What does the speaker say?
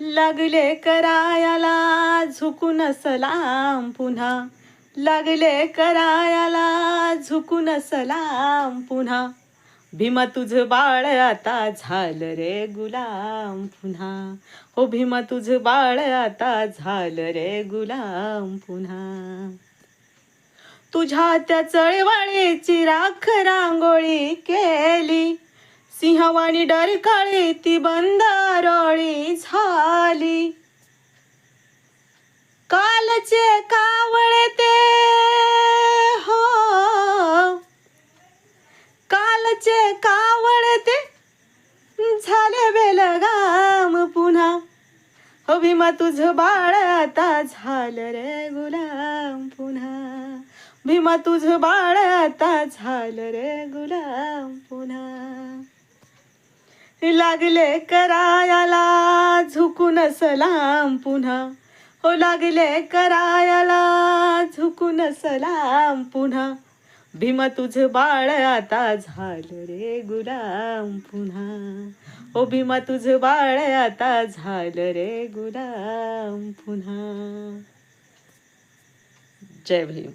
लागले करायाला झुकून सलाम पुन्हा, लागले करायाला झुकून सलाम पुन्हा. भीमा तुझं बाळ आता झालं रे गुलाम पुन्हा. हो भीमा तुझं बाळ आता झालं रे गुलाम पुन्हा. तुझ्या त्या चळवळीची राख रांगोळी केली, सिंहवाणी डरकाळी ती बंदारोळी झाली. कालचे कावळे ते हो, कालचे कावळे ते झाले बेलगाम पुन्हा. हो भीमा तुझं बाळ आता झालं रे गुलाम पुन्हा. भीमा तुझं बाळ आता झालं रे गुलाम पुन्हा. लागले करायाला झुकून सलाम पुन्हा. हो लागले करायाला झुकून सलाम पुन्हा. भीमा तुझं बाळ आता झालं रे गुलाम पुन्हा. ओ भीमा तुझं बाळ आता झालं रे गुलाम पुन्हा. जय भीम.